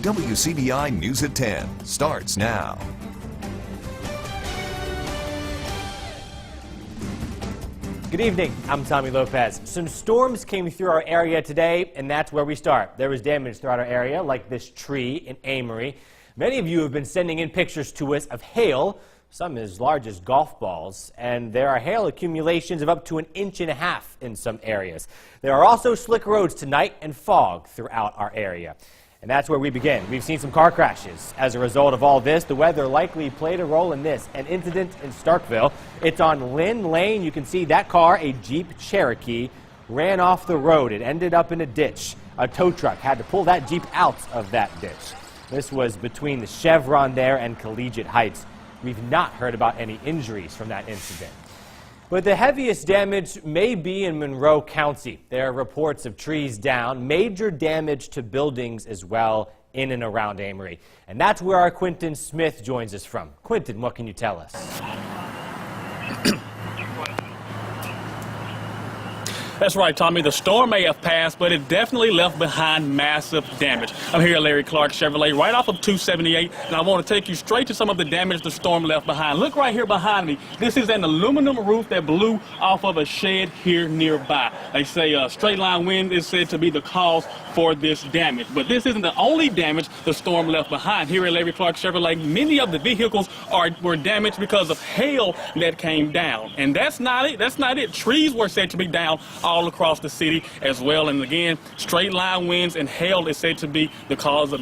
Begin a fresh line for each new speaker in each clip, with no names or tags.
WCBI News at 10 starts now.
Good evening, I'm Tommy Lopez. Some storms came through our area today, and that's where we start. There was damage throughout our area, like this tree in Amory. Many of you have been sending in pictures to us of hail, some as large as golf balls, and there are hail accumulations of up to 1.5 inches in some areas. There are also slick roads tonight and fog throughout our area. And that's where we begin. We've seen some car crashes. As a result of all this, the weather likely played a role in this. An incident in Starkville. It's on Lynn Lane. You can see that car, a Jeep Cherokee, ran off the road. It ended up in a ditch. A tow truck had to pull that Jeep out of that ditch. This was between the Chevron there and Collegiate Heights. We've not heard about any injuries from that incident. But the heaviest damage may be in Monroe County. There are reports of trees down, major damage to buildings as well in and around Amory. And that's where our Quentin Smith joins us from. Quentin, what can you tell us?
That's right, Tommy. The storm may have passed, but it definitely left behind massive damage. I'm here at Larry Clark Chevrolet, right off of 278, and I want to take you straight to some of the damage the storm left behind. Look right here behind me. This is an aluminum roof that blew off of a shed here nearby. They say a straight line wind is said to be the cause for this damage. But this isn't the only damage the storm left behind. Here at Larry Clark Chevrolet, many of the vehicles were damaged because of hail that came down. And that's not it. That's not it. Trees were said to be down all across the city as well. And again, straight line winds and hail is said to be the cause of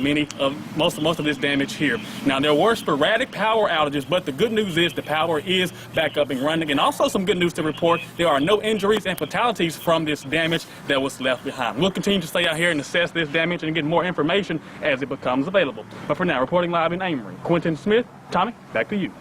most of this damage here. Now, there were sporadic power outages, but the good news is the power is back up and running. And also some good news to report, there are no injuries and fatalities from this damage that was left behind. We'll continue to stay out here and assess this damage and get more information as it becomes available. But for now, reporting live in Amory, Quentin Smith. Tommy, back to you.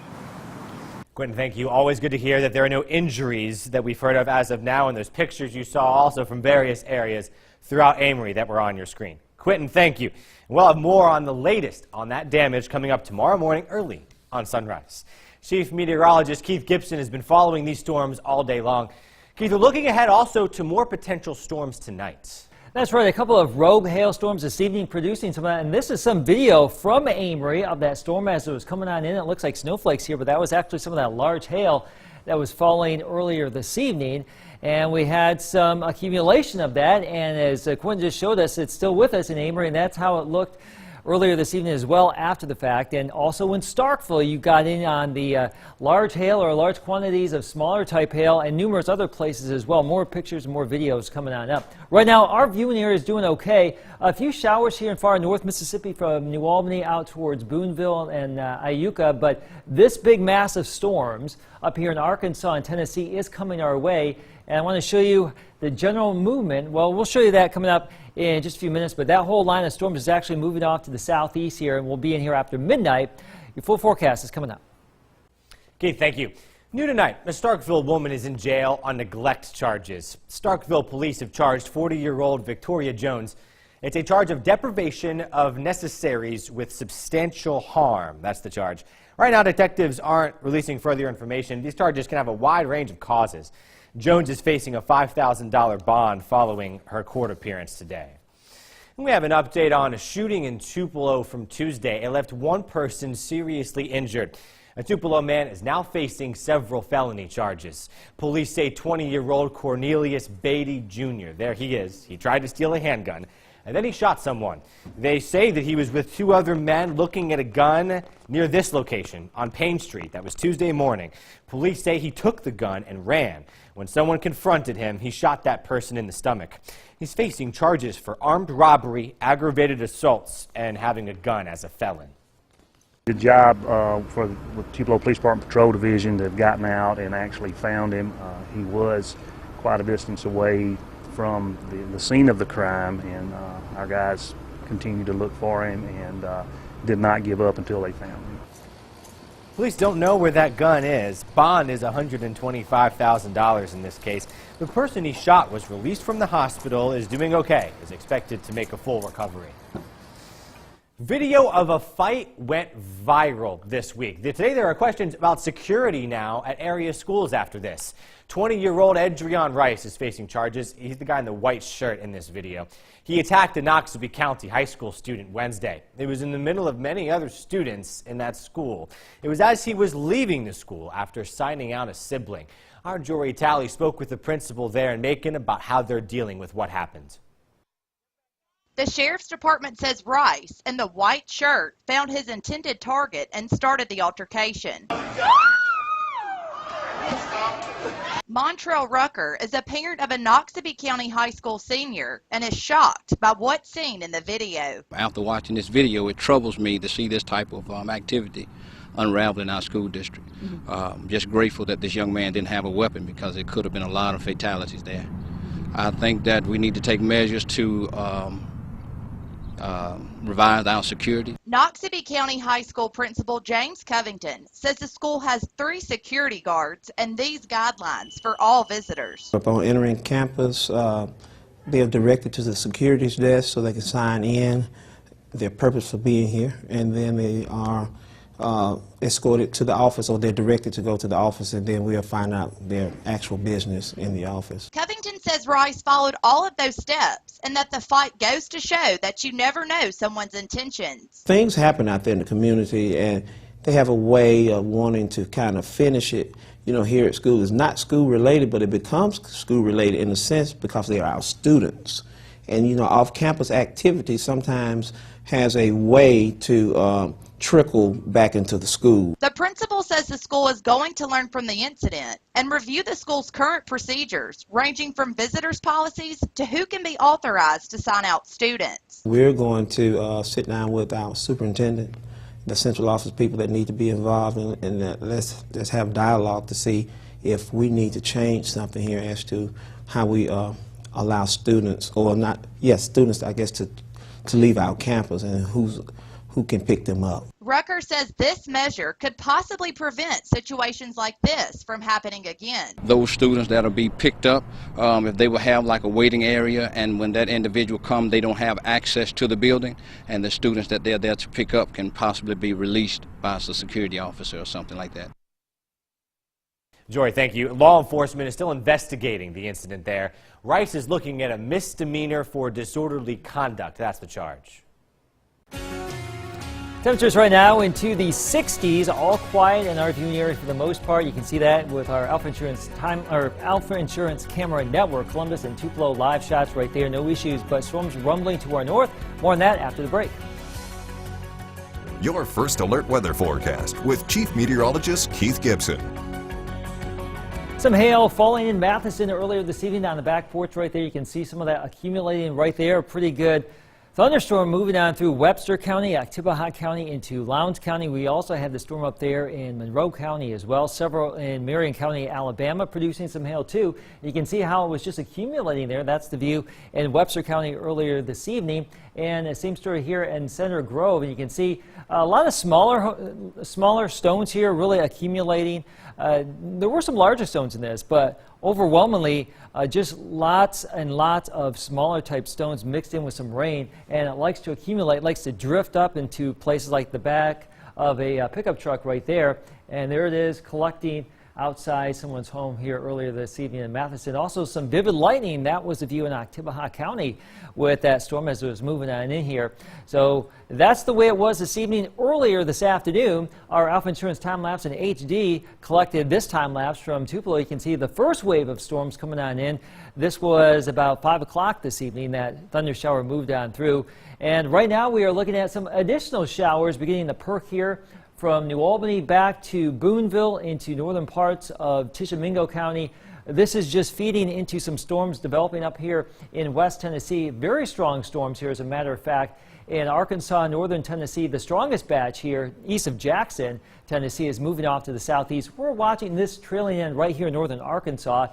Quentin, thank you. Always good to hear that there are no injuries that we've heard of as of now, and those pictures you saw also from various areas throughout Amory that were on your screen. Quentin, thank you. And we'll have more on the latest on that damage coming up tomorrow morning early on Sunrise. Chief Meteorologist Keith Gibson has been following these storms all day long. Keith, we're looking ahead also to more potential storms tonight.
That's right, a couple of rogue hailstorms this evening producing some of that, and this is some video from Amory of that storm as it was coming on in. It looks like snowflakes here, but that was actually some of that large hail that was falling earlier this evening, and we had some accumulation of that, and as Quentin just showed us, it's still with us in Amory, and that's how it looked earlier this evening as well after the fact. And also in Starkville, you got in on the large hail or large quantities of smaller type hail and numerous other places as well. More pictures and more videos coming on up. Right now, our viewing area is doing okay. A few showers here in far north Mississippi from New Albany out towards Boonville and Iuka, but this big mass of storms up here in Arkansas and Tennessee is coming our way. And I want to show you the general movement. Well, we'll show you that coming up in just a few minutes, but that whole line of storms is actually moving off to the southeast here, and we'll be in here after midnight. Your full forecast is coming up.
Keith, thank you. New tonight, a Starkville woman is in jail on neglect charges. Starkville police have charged 40-year-old Victoria Jones. It's a charge of deprivation of necessaries with substantial harm. That's the charge. Right now, detectives aren't releasing further information. These charges can have a wide range of causes. Jones is facing a $5,000 bond following her court appearance today. And we have an update on a shooting in Tupelo from Tuesday. It left one person seriously injured. A Tupelo man is now facing several felony charges. Police say 20-year-old Cornelius Beatty Jr. There he is. He tried to steal a handgun, and then he shot someone. They say that he was with two other men looking at a gun near this location on Payne Street. That was Tuesday morning. Police say he took the gun and ran. When someone confronted him, he shot that person in the stomach. He's facing charges for armed robbery, aggravated assaults, and having a gun as a felon.
Good job for the Tupelo Police Department Patrol Division that have gotten out and actually found him. He was quite a distance away from the scene of the crime, and our guys continued to look for him and did not give up until they found him.
Police don't know where that gun is. Bond is $125,000 in this case. The person he shot was released from the hospital, is doing okay, is expected to make a full recovery. Video of a fight went viral this week. Today there are questions about security now at area schools after this. 20-year-old Edrion Rice is facing charges. He's the guy in the white shirt in this video. He attacked a Noxubee County high school student Wednesday. It was in the middle of many other students in that school. It was as he was leaving the school after signing out a sibling. Our Jory Talley spoke with the principal there in Macon about how they're dealing with what happened.
The sheriff's department says Rice, in the white shirt, found his intended target and started the altercation. Montrell Rucker is a parent of a Noxubee County high school senior and is shocked by what's seen in the video.
After watching this video, it troubles me to see this type of activity unravel in our school district. Just grateful that this young man didn't have a weapon, because it could have been a lot of fatalities there. I think that we need to take measures to revise our security.
Noxubee County High School Principal James Covington says the school has 3 security guards and these guidelines for all visitors.
Upon entering campus, they are directed to the securities desk so they can sign in their purpose for being here, and then they are escorted to the office, or they're directed to go to the office, and then we'll find out their actual business in the office.
Covington says Rice followed all of those steps and that the fight goes to show that you never know someone's intentions.
Things happen out there in the community, and they have a way of wanting to kind of finish it. You know, here at school, it's not school related, but it becomes school related in a sense because they are our students. And you know, off-campus activity sometimes has a way to trickle back into the school.
The principal says the school is going to learn from the incident and review the school's current procedures, ranging from visitors policies to who can be authorized to sign out students.
We're going to sit down with our superintendent, the central office people that need to be involved, and let's have dialogue to see if we need to change something here as to how we allow students, or not, yes, students, I guess, to leave our campus, and who can pick them up.
Rucker says this measure could possibly prevent situations like this from happening again.
Those students that will be picked up, if they will have like a waiting area, and when that individual comes, they don't have access to the building, and the students that they're there to pick up can possibly be released by a security officer or something like that.
Jory, thank you. Law enforcement is still investigating the incident there. Rice is looking at a misdemeanor for disorderly conduct. That's the charge.
Temperatures right now into the 60s, all quiet in our viewing area for the most part. You can see that with our Alpha Insurance camera network. Columbus and Tupelo live shots right there. No issues, but storms rumbling to our north. More on that after the break.
Your first alert weather forecast with Chief Meteorologist Keith Gibson.
Some hail falling in Matheson earlier this evening on the back porch right there. You can see some of that accumulating right there. Pretty good thunderstorm moving on through Webster County, Oktibbeha County into Lowndes County. We also had the storm up there in Monroe County as well. Several in Marion County, Alabama, producing some hail too. You can see how it was just accumulating there. That's the view in Webster County earlier this evening. And the same story here in Center Grove. And you can see a lot of smaller stones here really accumulating. There were some larger stones in this, but overwhelmingly just lots and lots of smaller type stones mixed in with some rain, and it likes to accumulate, likes to drift up into places like the back of a pickup truck right there, and there it is collecting outside someone's home here earlier this evening in Matheson. Also some vivid lightning. That was the view in Oktibbeha County with that storm as it was moving on in here. So that's the way it was this evening. Earlier this afternoon, our Alpha Insurance time lapse in HD collected this time lapse from Tupelo. You can see the first wave of storms coming on in. This was about 5 o'clock this evening. That thunder shower moved on through. And right now we are looking at some additional showers beginning to perk here from New Albany back to Boonville into northern parts of Tishomingo County. This is just feeding into some storms developing up here in West Tennessee. Very strong storms here, as a matter of fact. In Arkansas, northern Tennessee, the strongest batch here east of Jackson, Tennessee, is moving off to the southeast. We're watching this trailing in right here in northern Arkansas.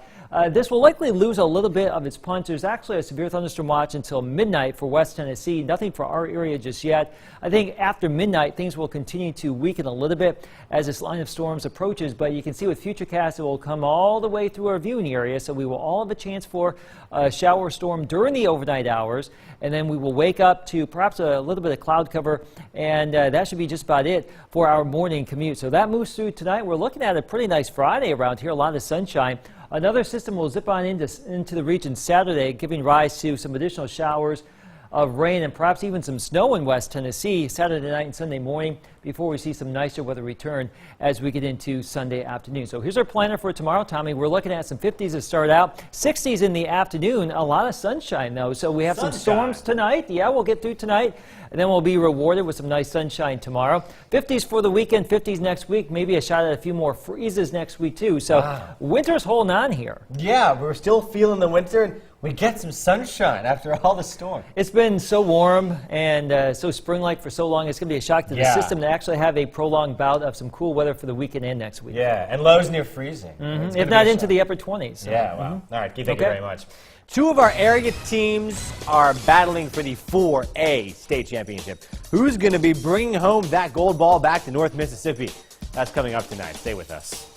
This will likely lose a little bit of its punch. There's actually a severe thunderstorm watch until midnight for West Tennessee. Nothing for our area just yet. I think after midnight, things will continue to weaken a little bit as this line of storms approaches. But you can see with Futurecast, it will come all the way through our viewing area. So we will all have a chance for a shower storm during the overnight hours. And then we will wake up to perhaps a a little bit of cloud cover, and that should be just about it for our morning commute. So that moves through tonight. We're looking at a pretty nice Friday around here, a lot of sunshine. Another system will zip on into the region Saturday, giving rise to some additional showers of rain and perhaps even some snow in West Tennessee Saturday night and Sunday morning before we see some nicer weather return as we get into Sunday afternoon. So here's our planner for tomorrow, Tommy. We're looking at some 50s to start out, 60s in the afternoon, a lot of sunshine though. So we have some storms tonight. Yeah, we'll get through tonight, and then we'll be rewarded with some nice sunshine tomorrow. 50s for the weekend, 50s next week, maybe a shot at a few more freezes next week too. So winter's holding on here.
Yeah, we're still feeling the winter, and we get some sunshine after all the storm.
It's been so warm and so spring-like for so long, it's going to be a shock to the system to actually have a prolonged bout of some cool weather for the weekend and next week.
Yeah, and lows near freezing.
If not into the upper 20s. So.
Yeah, wow. All right, Keith, thank you very much. Two of our area teams are battling for the 4A state championship. Who's going to be bringing home that gold ball back to North Mississippi? That's coming up tonight. Stay with us.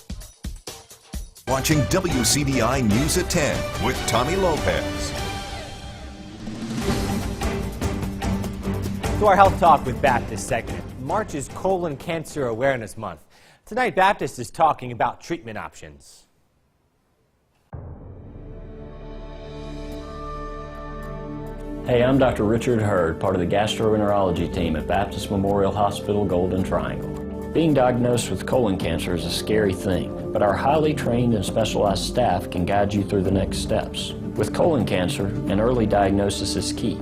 Watching WCBI News at 10 with Tommy Lopez.
To our Health Talk with Baptist segment. March is Colon Cancer Awareness Month. Tonight, Baptist is talking about treatment options.
Hey, I'm Dr. Richard Hurd, part of the gastroenterology team at Baptist Memorial Hospital, Golden Triangle. Being diagnosed with colon cancer is a scary thing, but our highly trained and specialized staff can guide you through the next steps. With colon cancer, an early diagnosis is key.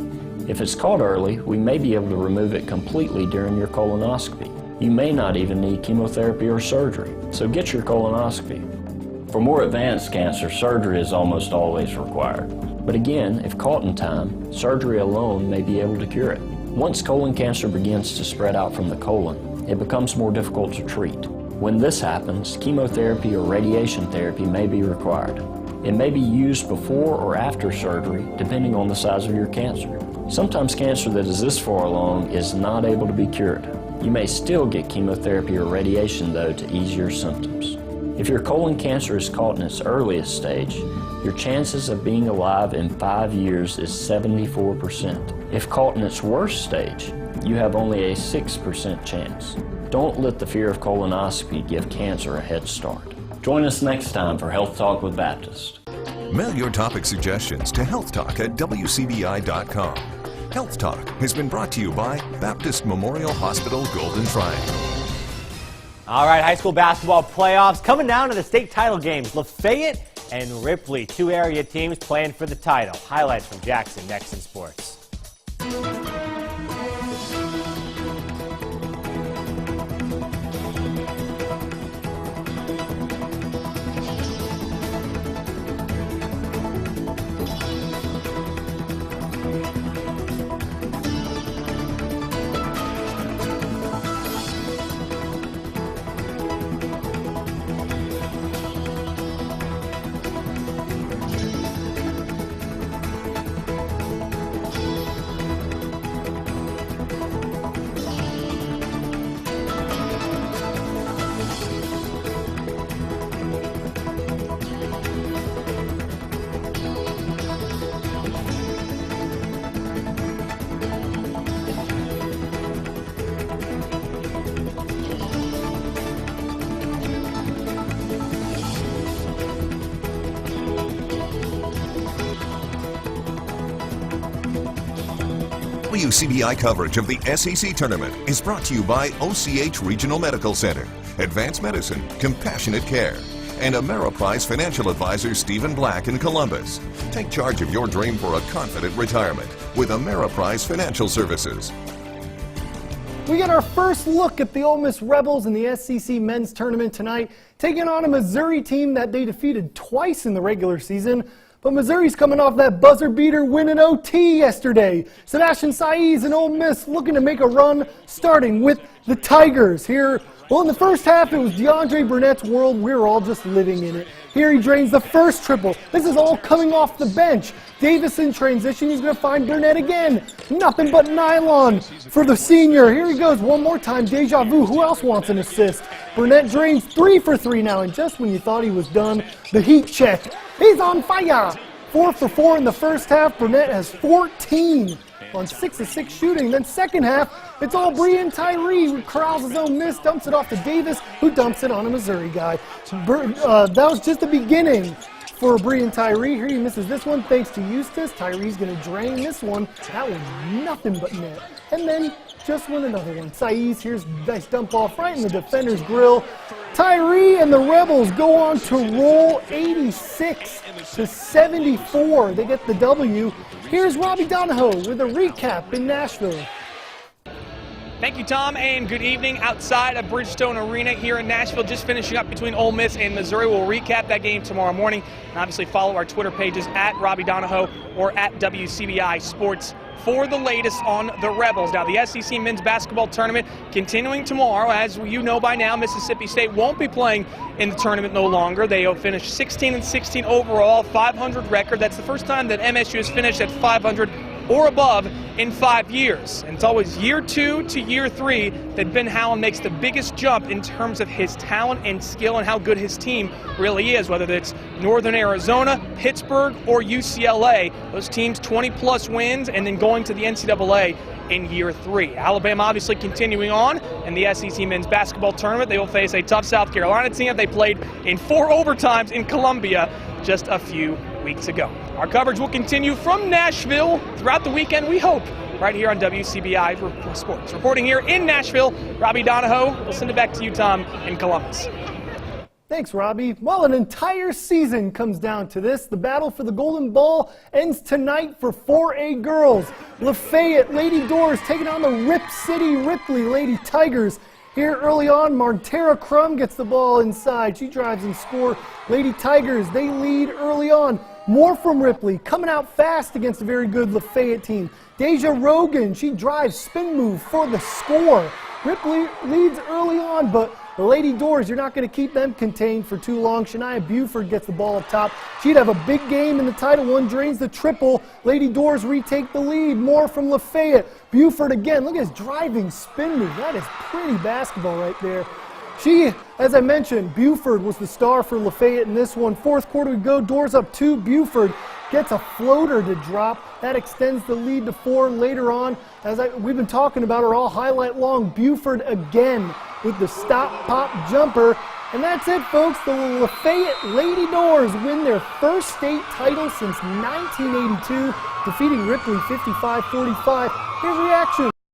If it's caught early, we may be able to remove it completely during your colonoscopy. You may not even need chemotherapy or surgery, so get your colonoscopy. For more advanced cancer, surgery is almost always required. But again, if caught in time, surgery alone may be able to cure it. Once colon cancer begins to spread out from the colon, it becomes more difficult to treat. When this happens, chemotherapy or radiation therapy may be required. It may be used before or after surgery, depending on the size of your cancer. Sometimes cancer that is this far along is not able to be cured. You may still get chemotherapy or radiation, though, to ease your symptoms. If your colon cancer is caught in its earliest stage, your chances of being alive in 5 years is 74%. If caught in its worst stage, you have only a 6% chance. Don't let the fear of colonoscopy give cancer a head start. Join us next time for Health Talk with Baptist.
Mail your topic suggestions to healthtalk@wcbi.com. Health Talk has been brought to you by Baptist Memorial Hospital, Golden Triangle.
All right, high school basketball playoffs coming down to the state title games. Lafayette and Ripley, two area teams playing for the title. Highlights from Jackson next in sports.
WCBI coverage of the SEC tournament is brought to you by OCH Regional Medical Center, Advanced Medicine, Compassionate Care, and Ameriprise Financial Advisor Stephen Black in Columbus. Take charge of your dream for a confident retirement with Ameriprise Financial Services.
We get our first look at the Ole Miss Rebels in the SEC men's tournament tonight, taking on a Missouri team that they defeated twice in the regular season. But Missouri's coming off that buzzer beater win in OT yesterday. Sebastian Saiz and Ole Miss looking to make a run, starting with the Tigers here. Well, in the first half, it was DeAndre Burnett's world. We were all just living in it. Here he drains the first triple. This is all coming off the bench. Davis in transition. He's going to find Burnett again. Nothing but nylon for the senior. Here he goes one more time. Deja vu. Who else wants an assist? Burnett drains 3 for 3 now. And just when you thought he was done, the heat check. He's on fire. 4 for 4 in the first half. Burnett has 14 on 6 of 6 shooting. Then second half, it's all Breann Tyree who corrals his own miss, dumps it off to Davis, who dumps it on a Missouri guy. That was just the beginning for Breann Tyree. Here he misses this one thanks to Eustace. Tyree's going to drain this one. That was nothing but net. And then just win another one. Saiz, here's a nice dump off right in the defender's grill. Tyree and the Rebels go on to roll 86-74. They get the W. Here's Robbie Donahoe with a recap in Nashville.
Thank you, Tom, and good evening. Outside of Bridgestone Arena here in Nashville, just finishing up between Ole Miss and Missouri. We'll recap that game tomorrow morning, and obviously follow our Twitter pages at Robbie Donahoe or at WCBI Sports for the latest on the Rebels. Now, the SEC men's basketball tournament continuing tomorrow. As you know by now, Mississippi State won't be playing in the tournament no longer. They will finish 16-16 overall, 500 record. That's the first time that MSU has finished at 500 or above in 5 years. And it's always year 2 to year 3 that Ben Howland makes the biggest jump in terms of his talent and skill and how good his team really is, whether it's Northern Arizona, Pittsburgh, or UCLA. Those teams 20-plus wins and then going to the NCAA in year 3. Alabama obviously continuing on in the SEC men's basketball tournament. They will face a tough South Carolina team that they played in 4 overtimes in Columbia just a few weeks ago. Our coverage will continue from Nashville throughout the weekend, we hope, right here on WCBI Sports. Reporting here in Nashville, Robbie Donahoe. We'll send it back to you, Tom, in Columbus.
Thanks, Robbie. Well, an entire season comes down to this. The battle for the Golden Ball ends tonight for 4A girls. Lafayette Lady Doors taking on the Rip City Ripley Lady Tigers. Here early on, Martera Crum gets the ball inside. She drives and scores. Lady Tigers, they lead early on. More from Ripley, coming out fast against a very good Lafayette team. Deja Rogan, she drives spin move for the score. Ripley leads early on, but the Lady Doors, you're not going to keep them contained for too long. Shania Buford gets the ball up top. She'd have a big game in the Title I, drains the triple. Lady Doors retake the lead. More from Lafayette. Buford again, look at his driving spin move. That is pretty basketball right there. She, as I mentioned, Buford was the star for Lafayette in this one. Fourth quarter we go, Doors up 2. Buford gets a floater to drop. That extends the lead to 4 later on. We've been talking about her all highlight long. Buford again with the stop-pop jumper. And that's it, folks. The Lafayette Lady Doors win their first state title since 1982, defeating Ripley 55-45. Here's reaction